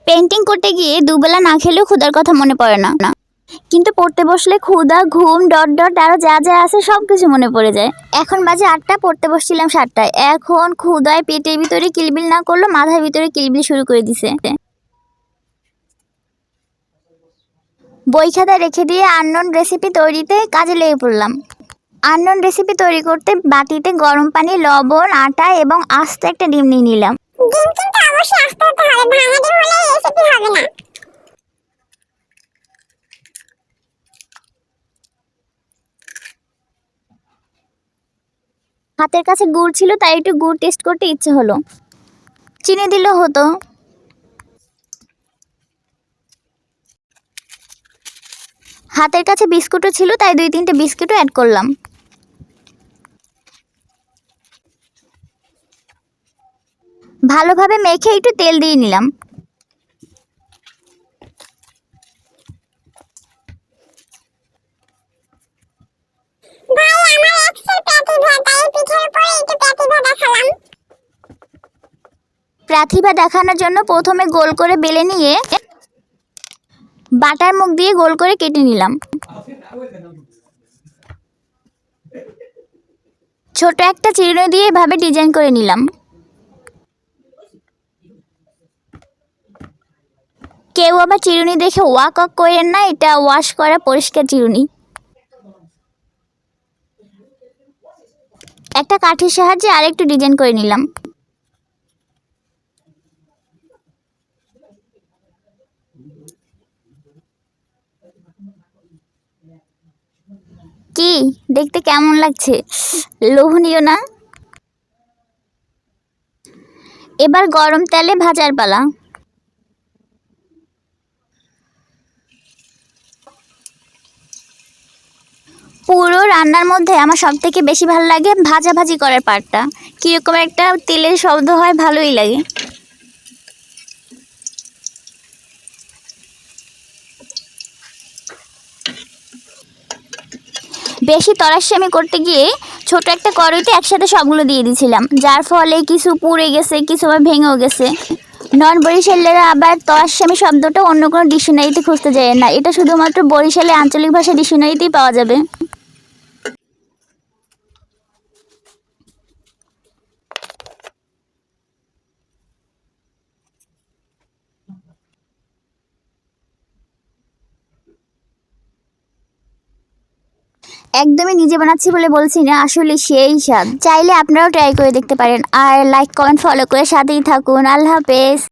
Painting করতে গিয়ে দুবেলা না খেলেও ক্ষুধার কথা মনে পড়ে না, কিন্তু পড়তে বসলে ক্ষুধা, ঘুম, ডট ডট আরো যা যা আছে সব কিছু মনে পড়ে যায়। এখন বাজে 8টা, পড়তে বসছিলাম 7টায়। এখন ক্ষুধায় পেটের ভিতরে কিলবিল না করলো, মাথার ভিতরে কিলবিল শুরু করে দিছে। বই খাতা রেখে দিয়ে আননোন রেসিপি তৈরিতে কাজে লেগে পড়লাম। আননোন রেসিপি তৈরি করতে বাটিতে গরম পানি, লবণ, আটা এবং আস্ত একটা ডিম নিয়ে নিলাম। ডিম কিন্তু অবশ্যই আস্তে হতে হবে, ভাঙা ডিম হলে রেসিপি হবে না। হাতের কাছে গুড় ছিল, তাই একটু গুড় টেস্ট করতে ইচ্ছে হলো। চিনি দিলেও হতো। হাতের কাছে বিস্কুটও ছিল, তাই 2-3টে বিস্কুটও অ্যাড করলাম। ভালোভাবে মেখে একটু তেল দিয়ে নিলাম। ভাই আমার এক্সের প্যাটিভা, তাই পিঠের উপরে একটু প্যাটিভা দেখালাম। প্রতিভা দেখানোর জন্য প্রথমে গোল করে বেলে নিয়ে বাটার মুখ দিয়ে গোল করে কেটে নিলাম। ছোট একটা চিরুনি দিয়ে এভাবে ডিজাইন করে নিলাম। কেউ আবার চিরুনি দেখে ওয়াক ওয়াক করেন না, এটা ওয়াশ করা পরিষ্কার চিরুনি। একটা কাঠির সাহায্যে আরেকটু ডিজাইন করে নিলাম। কি দেখতে কেমন লাগছে? লোভনীয় না? এবার গরম তেলে ভাজার পালা। পুরো রান্নার মধ্যে আমার সবথেকে বেশি ভালো লাগে ভাজাভাজি করার পার্টটা। কীরকম একটা তেলের শব্দ হয়, ভালোই লাগে। বেশি তরাশ্যামি করতে গিয়ে ছোট একটা কড়াইতে একসাথে সবগুলো দিয়ে দিয়েছিলাম, যার ফলে কিছু পুড়ে গেছে, কিছু আবার ভেঙেও গেছে। নন বরিশালেরা আবার তরাশ্যামি শব্দটা অন্য কোনো ডিকশনারিতে খুঁজতে যায় না, এটা শুধুমাত্র বরিশালে আঞ্চলিক ভাষা ডিকশনারিতেই পাওয়া যাবে। একদমই নিজে বানাচ্ছি বলে বলছি না, আসলে সেই স্বাদ। চাইলে আপনারাও ট্রাই করে দেখতে পারেন। আর লাইক, কমেন্ট, ফলো করে সাথেই থাকুন। আল্লাহ হাফেজ।